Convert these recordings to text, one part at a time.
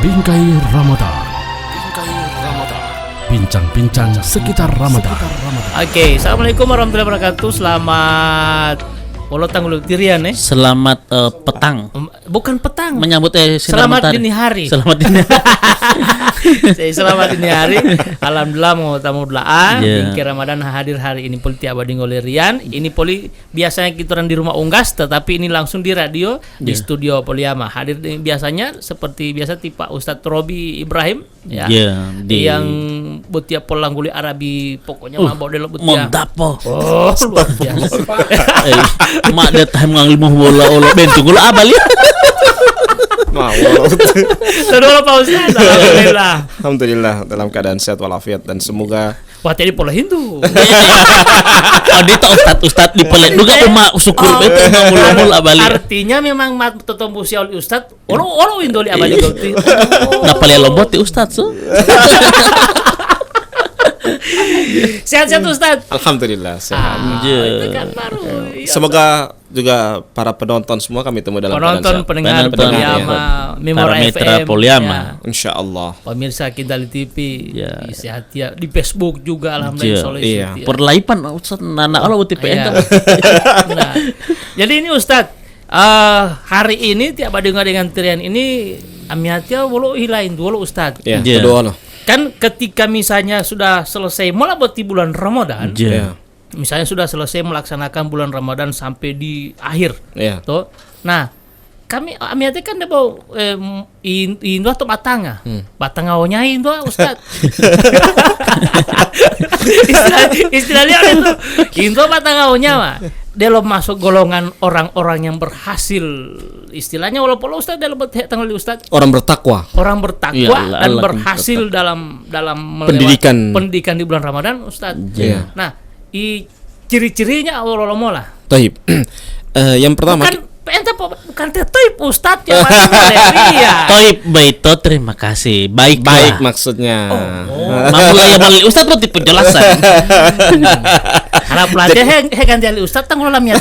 Bingkai Ramadan. Bingkai Ramadan. Bincang-bincang sekitar Ramadan. Oke, assalamualaikum warahmatullahi wabarakatuh. Selamat Tanggul Tirian Selamat petang. Bukan petang. Menyambut selamat dini hari. Selamat dini hari. Selamat dini hari. Alhamdulillah mau tamu doa. Bingkai Ramadan hadir hari ini poli tiap bading oleh Rian. Ini poli biasanya kita orang di rumah Unggas, tetapi ini langsung di radio di studio Poliama. Hadir biasanya seperti biasa tipe Ustadz Robi Ibrahim yang butia polangguli Arabi pokoknya mabok delo butia. Montapo. Oh, luar biasa. Mak dia tahan ngang lima bola olah bentuk gula abal ya. Saudara Pak Ustaz, alhamdulillah. Alhamdulillah dalam keadaan sehat walafiat dan semoga wah tadi pola Hindu. Oh dia tak ustad di pelet juga mak syukur betul mula-mula abal. Artinya memang mat tetombu si oli Ustaz. Olo Hindu li abal juga. Nah paling lobot di ustad so. Sehat-sehat Ustaz. alhamdulillah sehat. Itu kan baru. Semoga juga para penonton semua kami temu dalam penonton, pendengar Poliama, Memora FM, Poliama. Insyaallah. Pemirsa kita di TV, sehat ya. Di Facebook juga alhamdulillah Iya. Perlaipan Ustaz nana Allah UTPN. Nah, jadi ini Ustaz, hari ini tiap dengar dengan tirian ini amiatnya walau hilain dulu Ustaz. Ya, berdoa loh. Kan ketika misalnya sudah selesai mulai di bulan Ramadan, misalnya sudah selesai melaksanakan bulan Ramadan sampai di akhir, toh. Nah, kami amiatnya kan dia bawa indo atau batanga, batanga onyain tuh Ustaz. istilahnya itu indo batanga onyawa. Dia lo masuk golongan orang-orang yang berhasil, istilahnya walaupun Ustaz dia lebih tanggal Ustaz. Orang bertakwa Dan berhasil dalam pendidikan di bulan Ramadan Ustaz. Nah, ciri-cirinya Allah mola. Taib. Yang pertama bukan Taib Ustaz yang ya. Taib baito terima kasih. Baik maksudnya. Mamula ya balik Ustaz buat penjelasan. Harap pelajar ganti ali Ustaz tanggung lamnya.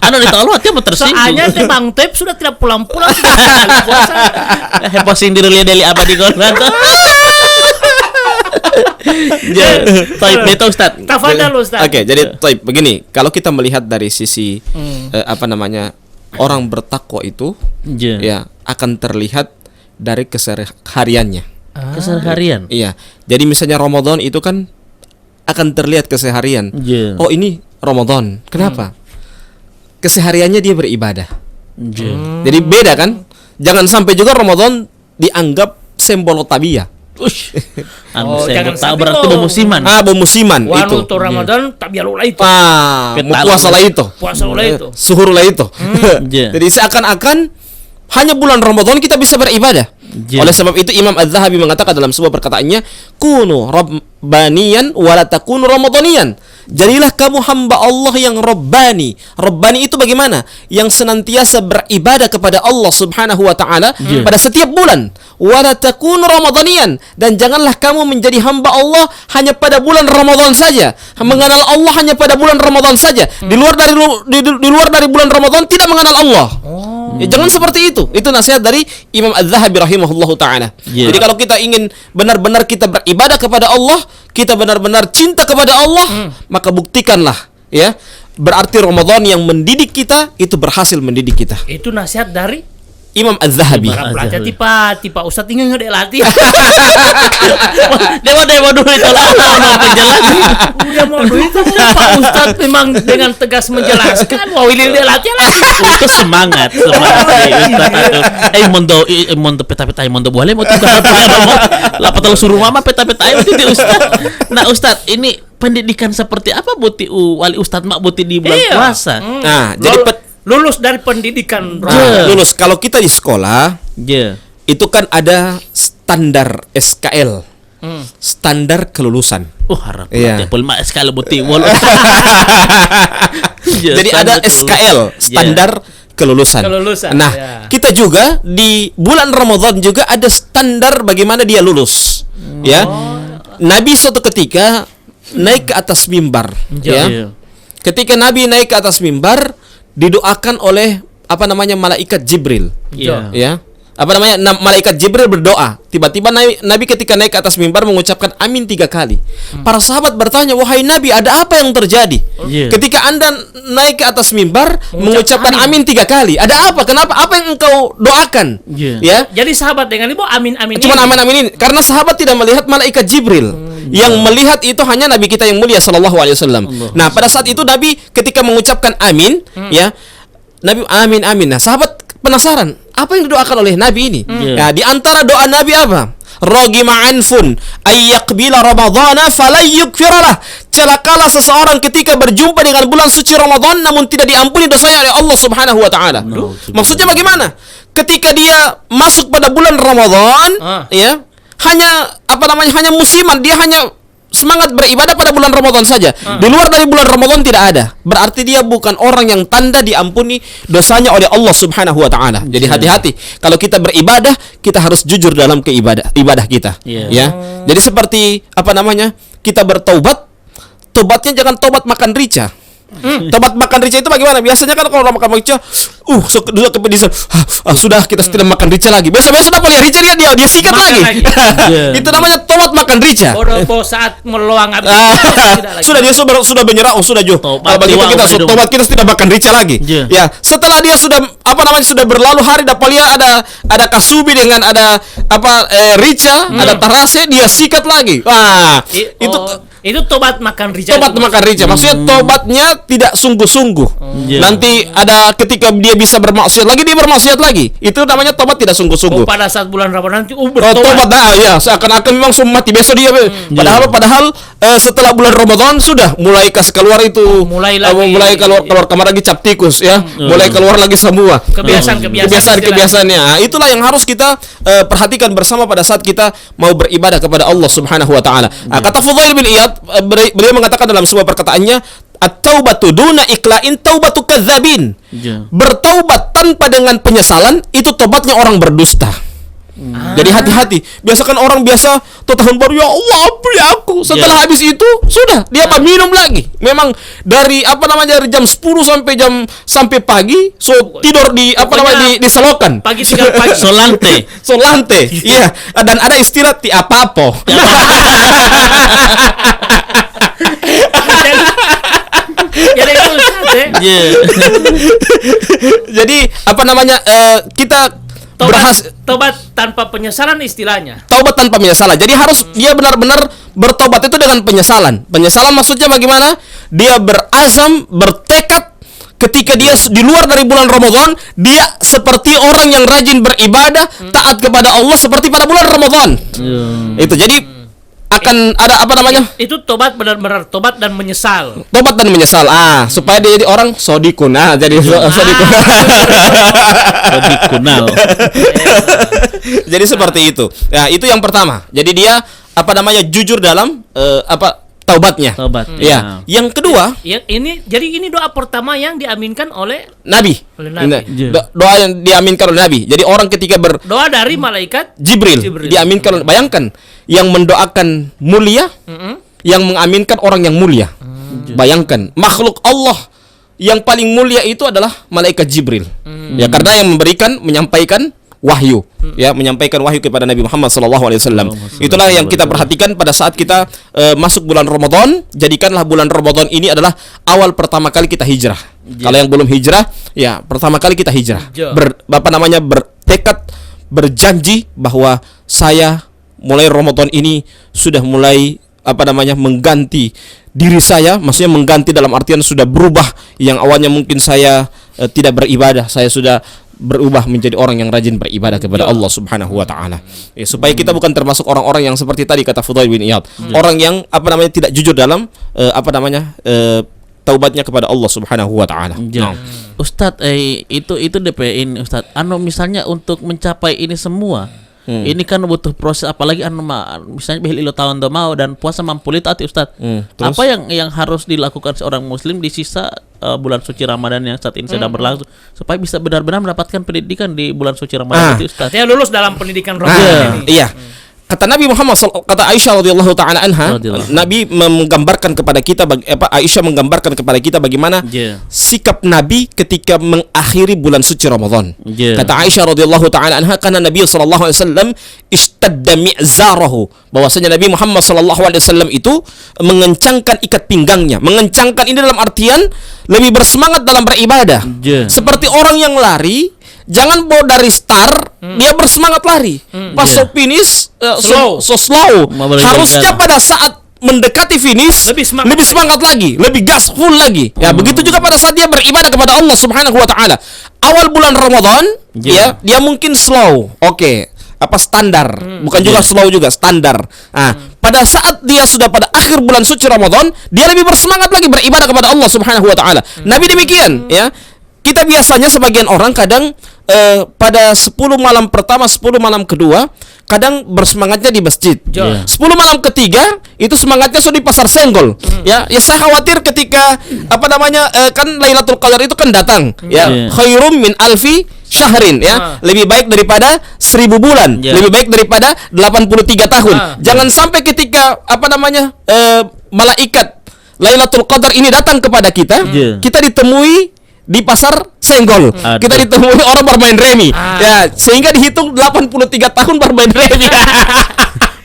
Anu ditolong hati mau tersinggung. Soalnya Bang Taib sudah tidak pulang-pulang puasa. Heboh sindir lihat dari abadi golan. Taib itu Ustaz. Tafadhal Ustaz. Oke, jadi Taib begini, kalau kita melihat dari sisi orang bertakwa itu ya akan terlihat dari kesehariannya. Keseharian. Iya. Jadi misalnya Ramadan itu kan akan terlihat keseharian. Oh, ini Ramadan. Kenapa? Kesehariannya dia beribadah. Jadi beda kan? Jangan sampai juga Ramadan dianggap sembolo tabia. Jangan sampai berarti musiman. Musiman itu. Wanu Ramadan tabia lah itu. Puasa lah itu. Suhur lah itu. Jadi seakan-akan hanya bulan Ramadan kita bisa beribadah. Oleh sebab itu Imam Az-Zahabi mengatakan dalam sebuah perkataannya, kunu rabbaniyan wala takunu ramadaniyan. Jadilah kamu hamba Allah yang rabbani. Rabbani itu bagaimana? Yang senantiasa beribadah kepada Allah Subhanahu wa taala pada setiap bulan. Wala takunu ramadaniyan, dan janganlah kamu menjadi hamba Allah hanya pada bulan Ramadan saja. Mengenal Allah hanya pada bulan Ramadan saja. Di luar dari bulan Ramadan tidak mengenal Allah. Jangan seperti itu. Itu nasihat dari Imam Az-Zahabi rahimahullahu taala. Jadi kalau kita ingin benar-benar kita beribadah kepada Allah, kita benar-benar cinta kepada Allah, maka buktikanlah ya. Berarti Ramadan yang mendidik kita itu berhasil mendidik kita. Itu nasihat dari Imam Az-Zahabi. Belajar tipe Ustaz ingin ngede latih. Dia mau duit itu lah. Penjelasan. Udah mau duit itu Pak Ustaz memang dengan tegas menjelaskan. Wah wilil dia latih lagi. Itu semangat. Mondo peta-peta mondo boleh mau tukar lah patah suruh mama peta-peta itu Ustaz. Nah Ustaz ini pendidikan seperti apa buti wali Ustaz mak buti di bulan puasa? Nah, jadi lulus dari pendidikan. Lulus kalau kita di sekolah, itu kan ada standar SKL, standar kelulusan. Harap pulma SKL buti. Jadi ada SKL, standar kelulusan. Nah, kita juga di bulan Ramadan juga ada standar bagaimana dia lulus. Nabi suatu ketika naik ke atas mimbar. Ketika Nabi naik ke atas mimbar, didoakan oleh malaikat Jibril. Ya. malaikat Jibril berdoa. Tiba-tiba Nabi ketika naik ke atas mimbar mengucapkan amin 3 kali. Para sahabat bertanya, "Wahai Nabi, ada apa yang terjadi? Ketika Anda naik ke atas mimbar mengucapkan amin 3 kali. Ada apa? Kenapa? Apa yang engkau doakan?" Ya. Jadi sahabat dengan ibu amin-amin. Cuma amin-amin ini karena sahabat tidak melihat malaikat Jibril. Yang melihat itu hanya Nabi kita yang mulia sallallahu alaihi wasallam. Nah, pada saat itu Nabi ketika mengucapkan amin, ya, Nabi amin amin. Nah, sahabat penasaran, apa yang didoakan oleh Nabi ini? Ya, di antara doa Nabi apa? Ragima anfun ayyaqbila ramadhana falayyukfiralah. Celakalah seseorang ketika berjumpa dengan bulan suci Ramadan namun tidak diampuni dosanya oleh Allah Subhanahu wa taala. Maksudnya bagaimana? Ketika dia masuk pada bulan Ramadan, ya, hanya musiman, dia hanya semangat beribadah pada bulan Ramadan saja. Di luar dari bulan Ramadan tidak ada. Berarti dia bukan orang yang tanda diampuni dosanya oleh Allah Subhanahu wa taala. Jadi hati-hati. Kalau kita beribadah, kita harus jujur dalam ibadah kita. Ya. Jadi seperti kita bertaubat, tobatnya jangan tobat makan rica. Tobat makan rica itu bagaimana? Biasanya kan kalau orang makan rica, sudah kepedisan. Sudah kita tidak makan rica lagi. Besok dapat lihat rica dia sikat lagi. Itu namanya tobat makan rica. Saat meluang habis. Sudah dia sudah menyerah. Sudah Jo. Begitu tobat kita tidak makan rica lagi. Ya, setelah dia sudah sudah berlalu hari dapat lihat ada kasubi dengan rica, ada tarase, dia sikat lagi. Wah, itu tobat makan rica. Tobat makan rica. Maksudnya tobatnya tidak sungguh-sungguh. Nanti ada ketika dia bisa bermaksiat lagi, dia bermaksiat lagi. Itu namanya tobat tidak sungguh-sungguh. Pada saat bulan Ramadan nanti bertobat. Seakan-akan memang semua mati besok dia. Padahal setelah bulan Ramadan sudah mulai keluar itu. Mulai keluar kamar lagi cap tikus ya. Mulai keluar lagi semua. Kebiasaannya. Nah, itulah yang harus kita perhatikan bersama pada saat kita mau beribadah kepada Allah Subhanahu wa taala. Kata Fudail bin Iyad, beliau mengatakan dalam sebuah perkataannya, at-taubatu duna ikla'in taubatu kadzabin. Bertaubat tanpa dengan penyesalan itu tobatnya orang berdusta. Jadi hati-hati. Biasakan orang biasa tahun baru, ya Allah ampuni aku. Setelah habis itu sudah dia minum lagi. Memang dari dari jam 10 sampai pagi tidur di di selokan. Pagi tinggal pagi solante. Iya, dan ada istilah ti apa-apa. Jadi kita tobat tanpa penyesalan istilahnya. Taubat tanpa penyesalan. Jadi harus dia benar-benar bertobat itu dengan penyesalan. Penyesalan maksudnya bagaimana? Dia berazam, bertekad ketika dia di luar dari bulan Ramadan, dia seperti orang yang rajin beribadah, taat kepada Allah seperti pada bulan Ramadan. Itu jadi akan ada itu tobat benar-benar tobat dan menyesal. Tobat dan menyesal. Supaya dia jadi orang sodikun. Jadi sodikunal. Jadi seperti itu. Ya, itu yang pertama. Jadi dia jujur dalam taubatnya. Ya. Yang kedua, ini doa pertama yang diaminkan oleh Nabi. Doa yang diaminkan oleh Nabi. Jadi orang ketika doa dari malaikat Jibril. Diaminkan. Bayangkan yang mendoakan mulia, yang mengaminkan orang yang mulia. Bayangkan, makhluk Allah yang paling mulia itu adalah malaikat Jibril. Ya, karena yang menyampaikan wahyu, menyampaikan wahyu kepada Nabi Muhammad SAW. Itulah yang kita perhatikan pada saat kita masuk bulan Ramadan. Jadikanlah bulan Ramadan ini adalah awal pertama kali kita hijrah. Kalau yang belum hijrah, ya pertama kali kita hijrah. Bertekad, berjanji bahwa saya mulai Ramadan ini sudah mulai mengganti diri saya, maksudnya mengganti dalam artian sudah berubah. Yang awalnya mungkin saya tidak beribadah, saya sudah berubah menjadi orang yang rajin beribadah kepada Allah Subhanahu wa taala. Supaya kita bukan termasuk orang-orang yang seperti tadi kata Fudail bin Iyad, orang yang tidak jujur dalam taubatnya kepada Allah Subhanahu wa taala. Ustadz, itu DP-in Ustadz. Misalnya untuk mencapai ini semua, ini kan butuh proses, apalagi misalnya behil tahun mau dan puasa mampu ati Ustadz. Apa yang harus dilakukan seorang muslim di sisa bulan suci Ramadan yang saat ini sedang berlangsung supaya bisa benar-benar mendapatkan pendidikan di bulan suci Ramadan itu Ustadz? Saya lulus dalam pendidikan Ramadan ini. Iya. kata Nabi Muhammad kata Aisyah radhiyallahu taala anha, Nabi menggambarkan kepada kita Aisyah menggambarkan kepada kita bagaimana sikap Nabi ketika mengakhiri bulan suci Ramadan. Kata Aisyah radhiyallahu taala anha, karena Nabi sallallahu alaihi wasallam istadda mi'zarahu, bahwasanya Nabi Muhammad sallallahu alaihi wasallam itu mengencangkan ikat pinggangnya. Mengencangkan ini dalam artian lebih bersemangat dalam beribadah. Seperti orang yang lari, jangan bawa dari start dia bersemangat lari. Pas finish slow. Harusnya pada saat mendekati finish lebih semangat lagi, lebih gas full lagi. Ya, begitu juga pada saat dia beribadah kepada Allah Subhanahu wa taala. Awal bulan Ramadan ya, dia mungkin slow. Oke. Standar. Bukan juga slow juga, standar. Nah, pada saat dia sudah pada akhir bulan suci Ramadan, dia lebih bersemangat lagi beribadah kepada Allah Subhanahu wa taala. Nabi demikian, ya. Kita biasanya sebagian orang kadang pada 10 malam pertama, 10 malam kedua, kadang bersemangatnya di masjid. 10 malam ketiga itu semangatnya sudah di pasar senggol. Ya, saya khawatir ketika kan Lailatul Qadar itu kan datang, ya. Khairum min alfi syahrin, ya. Lebih baik daripada 1000 bulan, lebih baik daripada 83 tahun. Jangan sampai ketika malaikat Lailatul Qadar ini datang kepada kita, kita ditemui di pasar senggol. Kita ditemui orang bermain remi. Ya, sehingga dihitung 83 tahun bermain remi.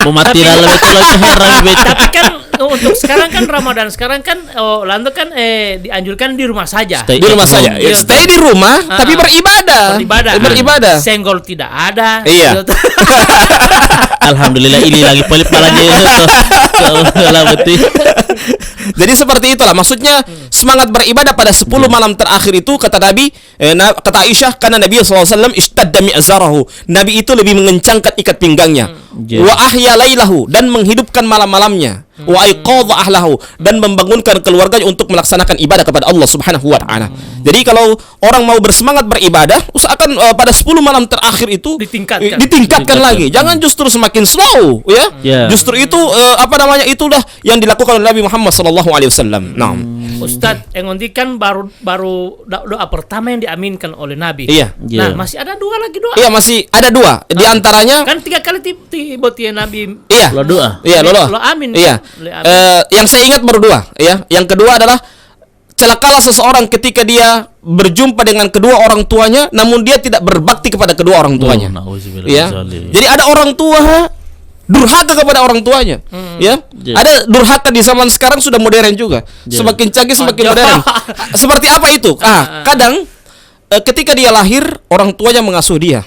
Mati dalam itu lagi heran. Tapi kan untuk sekarang kan Ramadan sekarang kan Lando kan dianjurkan di rumah saja. Di rumah saja. Stay di rumah tapi beribadah. Beribadah. Senggol tidak ada. Iya. Alhamdulillah ini lagi pelip palanya. Jadi seperti itulah maksudnya semangat beribadah pada 10 malam terakhir itu kata Nabi kata Aisyah, karena Nabi SAW istadda mi'zarahu, Nabi itu lebih mengencangkan ikat pinggangnya, wa ahya lailahu, dan menghidupkan malam-malamnya, wa aiqadha ahlahu, dan membangunkan keluarganya untuk melaksanakan ibadah kepada Allah Subhanahu wa taala. Jadi kalau orang mau bersemangat beribadah, usahakan pada 10 malam terakhir itu ditingkatkan lagi. Jangan justru semakin slow, ya. Justru itu itulah yang dilakukan oleh Nabi Muhammad sallallahu alaihi wasallam. Nah, Ustaz, engonti kan baru doa pertama yang diaminkan oleh Nabi. Iya. Nah, masih ada dua lagi doa. Iya, masih ada dua. Di antaranya kan 3 kali tiba-tiba Nabi. Iya. Lo doa. Iya, lo amin. Iya. Yang saya ingat baru dua, ya. Yang kedua adalah celakalah seseorang ketika dia berjumpa dengan kedua orang tuanya namun dia tidak berbakti kepada kedua orang tuanya. Ya. Jadi ada orang tua durhaka kepada orang tuanya, ya. Ada durhaka di zaman sekarang sudah modern juga. Semakin canggih semakin modern. Seperti apa itu? Kadang ketika dia lahir orang tuanya mengasuh dia.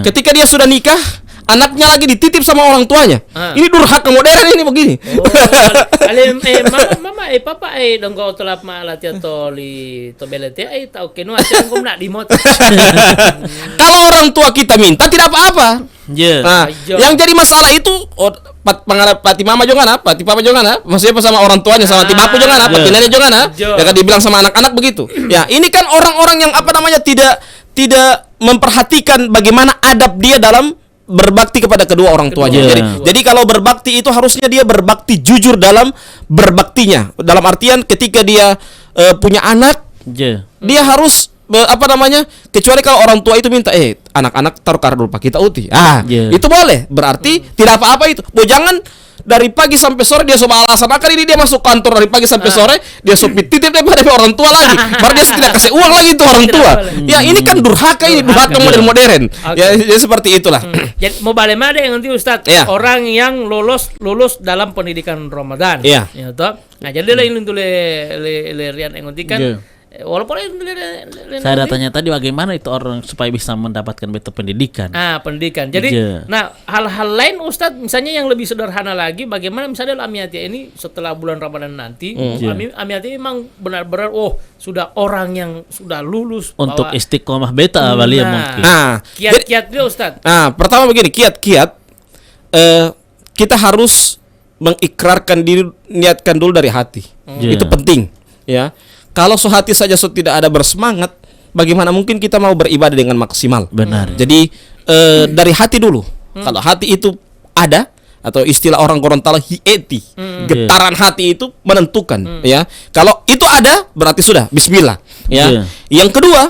Ketika dia sudah nikah, anaknya lagi dititip sama orang tuanya. Ini durhaka modern ini begini. Mama papa dong kau telap malat ya toli to belete tau kenu aja kau nak di motor. Kalau orang tua kita minta tidak apa-apa. Yang jadi masalah itu pati mama jangan apa, ti papa jangan apa, maksudnya sama orang tuanya, sama ti bapu jangan apa, ti nenek jangan apa. Ya kan dibilang sama anak-anak begitu. Ya, ini kan orang-orang yang tidak memperhatikan bagaimana adab dia dalam berbakti kepada kedua orang tuanya. Jadi kalau berbakti itu harusnya dia berbakti jujur dalam berbaktinya. Dalam artian ketika dia punya anak, dia harus kecuali kalau orang tua itu minta anak-anak taruh kartu dulu kita uti. Itu boleh. Berarti tidak apa-apa itu. Jangan dari pagi sampai sore dia coba alasan ini dia masuk kantor dari pagi sampai sore dia supit titip daripada orang tua lagi. Baru dia tidak kasih uang lagi itu orang tua. Ya ini kan durhaka, ini durhaka modern. Ya seperti itulah. Jadi mau balik mana yang nanti Ustadz, orang yang lulus dalam pendidikan Ramadan. Ya toh. Nah jadi lain untuk Rian yang nanti kan. Walaupun saya tanya tadi bagaimana itu orang supaya bisa mendapatkan betul pendidikan. Pendidikan. Jadi, hal-hal lain Ustadz, misalnya yang lebih sederhana lagi, bagaimana misalnya Amiati ini setelah bulan Ramadan nanti, Amiati memang benar-benar sudah orang yang sudah lulus untuk istiqomah beta Walia mungkin. Kiat-kiat dia Ustadz. Pertama begini, kiat-kiat kita harus mengikrarkan diri, niatkan dulu dari hati. Itu penting, ya. Kalau sehati saja tidak ada bersemangat, bagaimana mungkin kita mau beribadah dengan maksimal? Benar. Jadi dari hati dulu. Kalau hati itu ada, atau istilah orang Gorontalo hieti, getaran hati itu menentukan. Ya, kalau itu ada berarti sudah Bismillah. Ya. Yang kedua,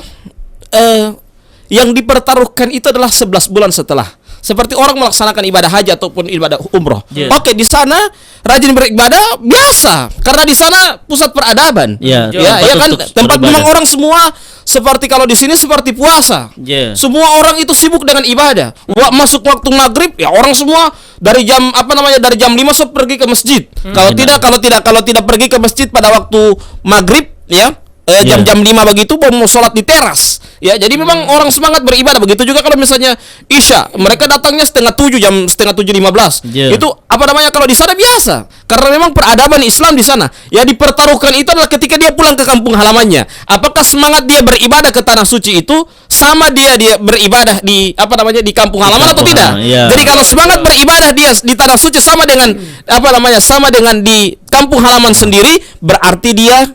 yang dipertaruhkan itu adalah 11 bulan setelah seperti orang melaksanakan ibadah haji ataupun ibadah umroh. Yeah. Oke, di sana rajin beribadah biasa karena di sana pusat peradaban. Yeah. Ya kan tempat memang orang semua seperti kalau di sini seperti puasa. Yeah. Semua orang itu sibuk dengan ibadah. Masuk waktu maghrib ya orang semua dari jam dari jam 5 so pergi ke masjid. Kalau tidak pergi ke masjid pada waktu maghrib ya jam-jam 5 begitu mau sholat di teras. Ya, jadi memang orang semangat beribadah. Begitu juga kalau misalnya Isya, mereka datangnya jam 6:30, 7:15. Itu kalau di sana biasa. Karena memang peradaban Islam di sana. Ya dipertaruhkan itu adalah ketika dia pulang ke kampung halamannya. Apakah semangat dia beribadah ke tanah suci itu sama dia beribadah di di kampung halaman atau tidak? Jadi kalau semangat beribadah dia di tanah suci sama dengan sama dengan di kampung halaman sendiri, berarti dia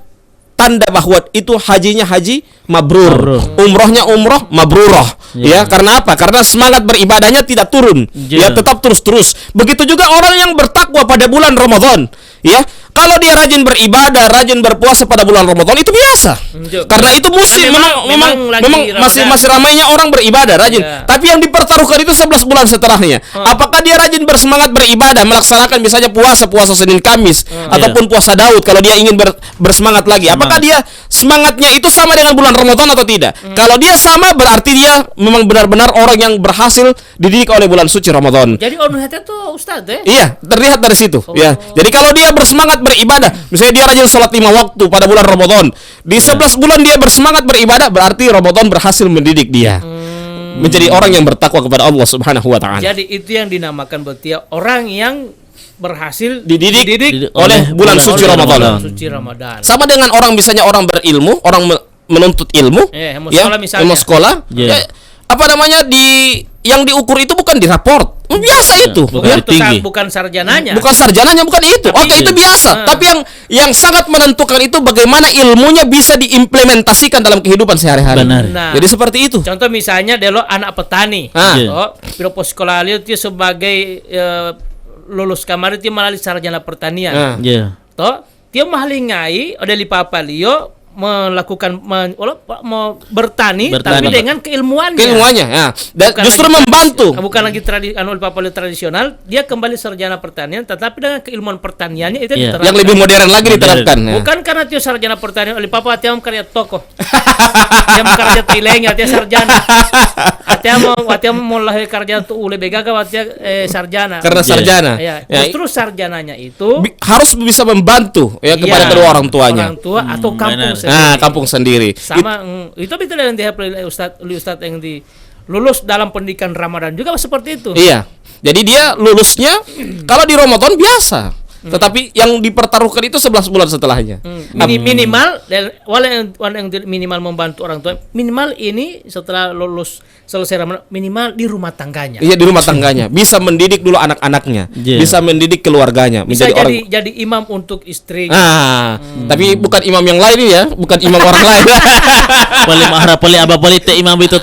tanda bahwa itu hajinya haji mabrur, umrohnya umroh mabrurah. Ya, karena apa? Karena semangat beribadahnya tidak turun. Ya, tetap terus. Begitu juga orang yang bertakwa pada bulan Ramadan. Ya, kalau dia rajin beribadah, rajin berpuasa pada bulan Ramadan itu biasa. Karena itu musim memang masih ramainya orang beribadah, rajin. Tapi yang dipertaruhkan itu 11 bulan setelahnya. Apakah dia rajin bersemangat beribadah, melaksanakan misalnya puasa Senin Kamis ataupun puasa Daud kalau dia ingin bersemangat lagi. Apakah dia semangatnya itu sama dengan bulan Ramadan atau tidak? Kalau dia sama berarti dia memang benar-benar orang yang berhasil dididik oleh bulan suci Ramadan. Jadi onuhnya itu Ustaz Iya, terlihat dari situ. Ya. Jadi kalau dia bersemangat beribadah, misalnya dia rajin sholat 5 waktu pada bulan Ramadan, di 11 bulan dia bersemangat beribadah, berarti Ramadan berhasil mendidik dia menjadi orang yang bertakwa kepada Allah Subhanahu wa taala. Jadi itu yang dinamakan berarti orang yang berhasil dididik oleh bulan suci Ramadan. Sama dengan orang misalnya orang berilmu, orang menuntut ilmu, sekolah, yang diukur itu bukan di raport. Biasa itu. Bukan sarjananya. Bukan sarjananya, bukan itu. Oke, itu biasa. Tapi yang sangat menentukan itu bagaimana ilmunya bisa diimplementasikan dalam kehidupan sehari-hari. Nah, jadi seperti itu. Contoh misalnya delo anak petani. Piro sekolah dia sebagai lulus kamar dia melalui sarjana pertanian. Toh, dia mahalingai ada lipapa Leo melakukan bertani tapi dengan keilmuannya ya. Dan justru membantu, bukan lagi tradisional, dia kembali sarjana pertanian tetapi dengan keilmuan pertaniannya itu diterapkan, yang lebih modern lagi diterapkan ya. Bukan karena dia sarjana pertanian oleh papa tiam karya toko dia kerja tileng dia sarjana atiam mau lahir kerja tu ule begaga sarjana karena sarjana ya. Justru sarjananya itu harus bisa membantu ya kepada kedua orang tuanya, orang tua atau kampung kampung sendiri. Sama itu betul yang dihapus Ustadz yang lulus dalam pendidikan Ramadan juga seperti itu. Iya. Jadi dia lulusnya kalau di Ramadan biasa. Tetapi yang dipertaruhkan itu 11 bulan setelahnya. Minimal yang minimal membantu orang tua. Minimal ini setelah lulus selesai Ramadan, minimal di rumah tangganya. Iya, di rumah tangganya. Bisa mendidik dulu anak-anaknya, bisa mendidik keluarganya, bisa jadi imam untuk istri. Tapi bukan imam yang lain ya, bukan imam orang lain. Boleh mahra boleh apa boleh te imam itu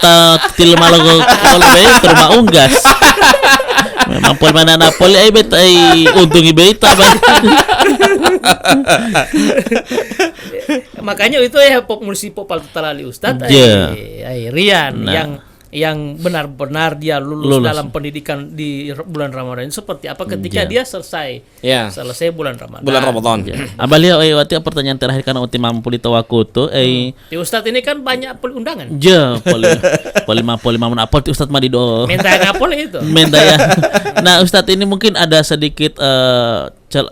til malago boleh terima unggas. Memang pol mana na pol ay bet ay untung ibeta ba. Makanya itu ya mulsi popal talali Ustadz Rian yang benar-benar dia lulus dalam pendidikan di bulan Ramadan seperti apa ketika dia selesai bulan Ramadan. Bulan Ramadan. Abalia waktu pertanyaan terakhir karena uti mampu ditawakutu di Ustadz ini kan banyak undangan. Poli mamun apol ti Ustadz Madido. Minta ngapol itu. Minta ya. Nah, Ustadz ini mungkin ada sedikit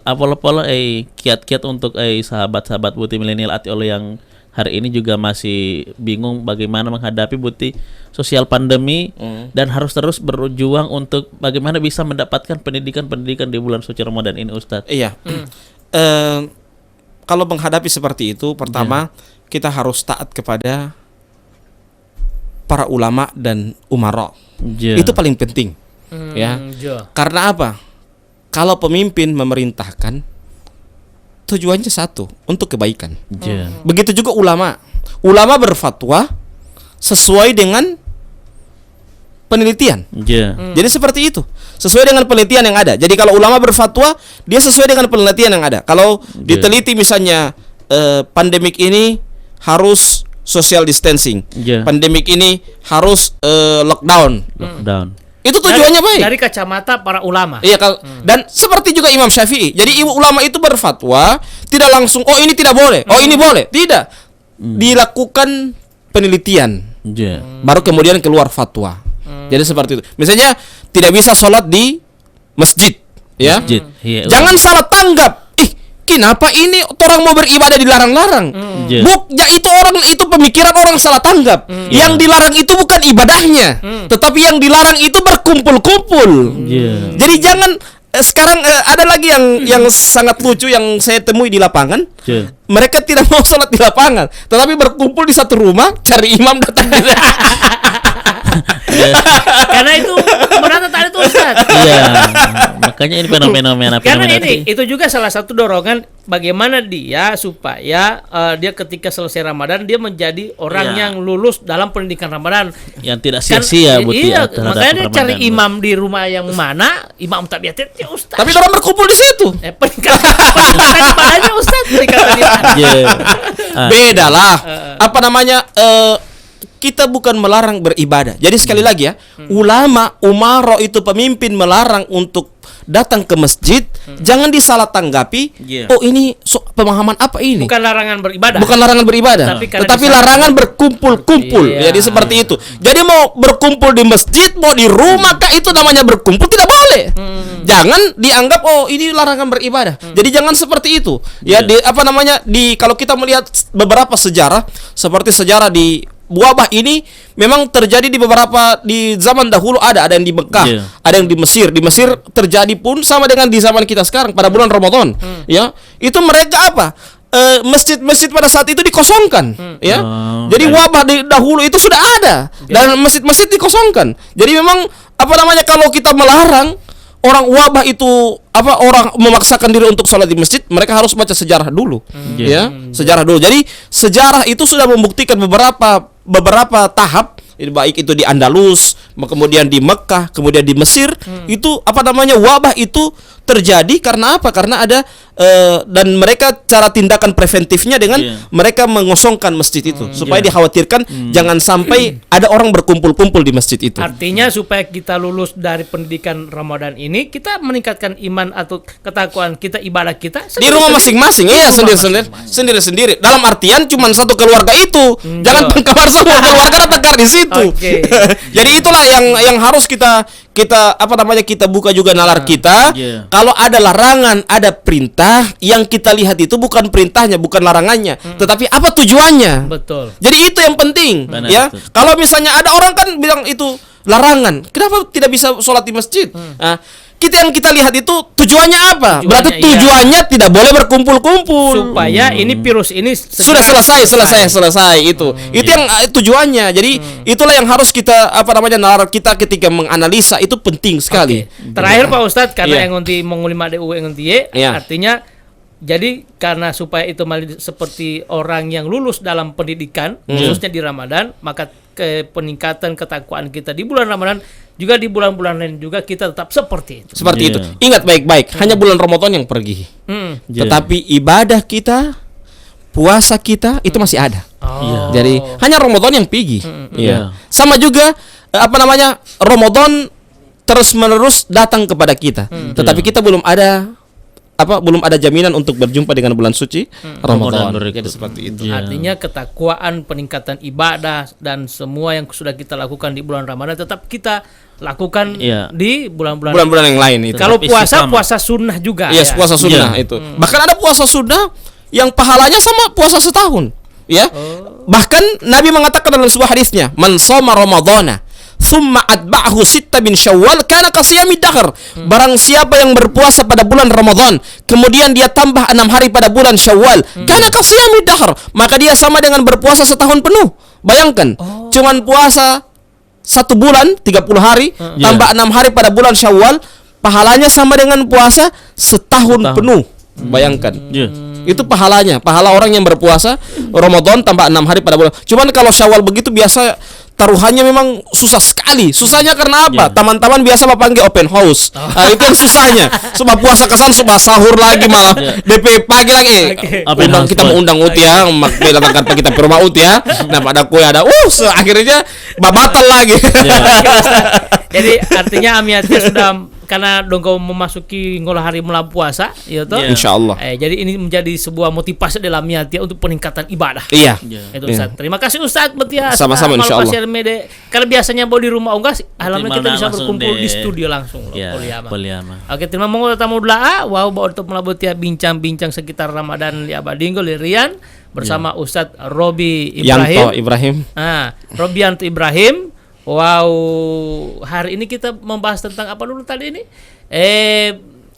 apol-apol kiat-kiat untuk sahabat-sahabat buti milenial ati oleh yang hari ini juga masih bingung bagaimana menghadapi buti sosial pandemi dan harus terus berjuang untuk bagaimana bisa mendapatkan pendidikan di bulan suci Ramadan ini, Ustadz. Iya. Kalau menghadapi seperti itu, pertama kita harus taat kepada para ulama dan umara. Itu paling penting. Karena apa? Kalau pemimpin memerintahkan, tujuannya satu, untuk kebaikan. Begitu juga ulama. Ulama berfatwa sesuai dengan penelitian. Jadi seperti itu. Sesuai dengan penelitian yang ada. Jadi kalau ulama berfatwa, dia sesuai dengan penelitian yang ada. Kalau diteliti misalnya pandemik ini harus social distancing. Pandemik ini harus lockdown. Itu tujuannya baik. Dari kacamata para ulama. Iya, dan seperti juga Imam Syafi'i. Jadi ulama itu berfatwa tidak langsung ini tidak boleh, ini boleh. Tidak. Dilakukan penelitian. Baru kemudian keluar fatwa. Jadi seperti itu. Misalnya tidak bisa sholat di masjid, ya. Jangan salah tanggap. Kenapa ini orang mau beribadah dilarang-larang? Ya itu pemikiran orang salah tanggap. Yang dilarang itu bukan ibadahnya, tetapi yang dilarang itu berkumpul-kumpul. Jadi jangan sekarang ada lagi yang sangat lucu yang saya temui di lapangan. Mereka tidak mau sholat di lapangan, tetapi berkumpul di satu rumah cari imam datang. Karena itu berat tadi tuh Ustaz. Iya. Makanya ini fenomena Karena itu juga salah satu dorongan bagaimana dia supaya dia ketika selesai Ramadan dia menjadi orang yang lulus dalam pendidikan Ramadan yang tidak sia-sia makanya dia cari imam di rumah yang mana imam tabiatnya Ustaz. Tapi orang berkumpul di situ. Peningkatan ibadahnya Ustaz, peningkatan ibadah. Beda lah. Apa namanya? Kita bukan melarang beribadah. Jadi sekali lagi ya, ulama, umaro itu pemimpin melarang untuk datang ke masjid, jangan disalah tanggapi. Ini pemahaman apa ini? Bukan larangan beribadah. Bukan larangan beribadah, tetapi larangan berkumpul-kumpul. Jadi seperti itu. Jadi mau berkumpul di masjid, mau di rumah kah, itu namanya berkumpul, tidak boleh. Jangan dianggap ini larangan beribadah. Jadi jangan seperti itu. Ya, kalau kita melihat beberapa sejarah, seperti sejarah di wabah ini memang terjadi di zaman dahulu, ada yang di Mekah, ada yang di Mesir. Di Mesir terjadi pun sama dengan di zaman kita sekarang pada bulan Ramadan. Ya, itu mereka apa? Masjid-masjid pada saat itu dikosongkan, ya. Jadi wabah dahulu itu sudah ada dan masjid-masjid dikosongkan. Jadi memang kalau kita melarang orang wabah itu orang memaksakan diri untuk sholat di masjid, mereka harus baca sejarah dulu, ya, sejarah dulu. Jadi sejarah itu sudah membuktikan beberapa tahap, baik itu di Andalus, kemudian di Mekah, kemudian di Mesir, itu wabah itu terjadi karena apa? Karena ada dan mereka cara tindakan preventifnya dengan mereka mengosongkan masjid itu supaya dikhawatirkan jangan sampai ada orang berkumpul-kumpul di masjid itu. Artinya supaya kita lulus dari pendidikan Ramadan ini, kita meningkatkan iman atau ketakwaan kita, ibadah kita di rumah masing-masing, sendiri-sendiri. Dalam artian cuma satu keluarga itu, jangan pengkamar semua keluarga datang di situ. Jadi itulah yang harus kita buka juga nalar kita. Kalau ada larangan, ada perintah, yang kita lihat itu bukan perintahnya, bukan larangannya, tetapi apa tujuannya. Betul. Jadi itu yang penting. Ya. Kalau misalnya ada orang kan bilang itu larangan, kenapa tidak bisa sholat di masjid? Yang kita lihat itu tujuannya apa? Berarti tujuannya tidak boleh berkumpul-kumpul supaya ini virus ini sudah selesai itu. Itu yang tujuannya. Jadi itulah yang harus kita nalar kita ketika menganalisa, itu penting sekali. Terakhir Pak Ustadz, karena yang ngonti mengulima DU ngonti artinya jadi karena supaya itu seperti orang yang lulus dalam pendidikan khususnya di Ramadan, maka peningkatan ketakwaan kita di bulan Ramadan juga di bulan-bulan lain juga kita tetap seperti itu. Seperti itu. Ingat baik-baik, hanya bulan Ramadan yang pergi. Tetapi ibadah kita, puasa kita itu masih ada. Jadi hanya Ramadan yang pergi. Sama juga Ramadan terus-menerus datang kepada kita. Tetapi kita belum ada jaminan untuk berjumpa dengan bulan suci Ramadan. Jadi seperti itu. Artinya ketakwaan, peningkatan ibadah dan semua yang sudah kita lakukan di bulan Ramadan tetap kita lakukan di bulan-bulan yang lain itu. Kalau puasa sunnah juga. Yes, puasa sunnah itu. Bahkan ada puasa sunnah yang pahalanya sama puasa setahun. Ya. Bahkan Nabi mengatakan dalam sebuah hadisnya, "Man shoma Ramadhana thumma atba'ahu sitta min Syawal kana kasiyami dahr." Barang siapa yang berpuasa pada bulan Ramadan, kemudian dia tambah 6 hari pada bulan Syawal, kana kasiyami dahr, maka dia sama dengan berpuasa setahun penuh. Bayangkan, cuman puasa 1 bulan 30 hari tambah 6 hari pada bulan Syawal, pahalanya sama dengan puasa setahun penuh. Bayangkan. Itu pahala orang yang berpuasa Ramadan tambah 6 hari pada bulan. Cuman kalau Syawal begitu biasa taruhannya memang susah sekali. Susahnya karena apa? Teman-teman biasa panggil open house. Itu yang susahnya. Coba puasa kesan, coba sahur lagi malam. DP pagi lagi. Undang, kita mau undang Ut ya, datangkan kita ke rumah Ut ya. Nah, pada kue ada. Akhirnya batal lagi. Jadi artinya Amiatia sudah karena dongko memasuki ngolah hari mulai puasa, ya toh. Insyaallah. Jadi ini menjadi sebuah motivasi dalam Amiatia untuk peningkatan ibadah. Iya. Itu Ustaz. Terima kasih Ustaz Matias. Sama-sama insyaallah. Karena biasanya bawa di rumah unggas, alhamdulillah kita bisa berkumpul di studio langsung loh, Poliama. Oke, terima kasih tamu doa. Wow, bawa untuk melabut ya bincang-bincang sekitar Ramadan di Abadinggo Lirian bersama Ustaz Robi Ibrahim. Robianto Ibrahim. Wow, hari ini kita membahas tentang apa dulu tadi ini?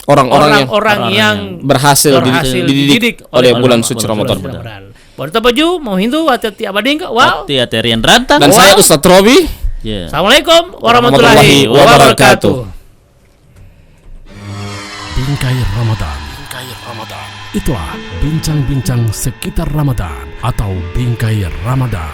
Orang-orang yang berhasil dididik oleh bulan suci Ramadan. Baru baju mau Hindu hati-hati Abadinggo. Wow. Hati-hati Rian Rantang. Dan saya Ustaz Robi. Assalamualaikum warahmatullahi wabarakatuh. Bingkai Ramadan. Itulah bincang-bincang sekitar Ramadan atau Bingkai Ramadan.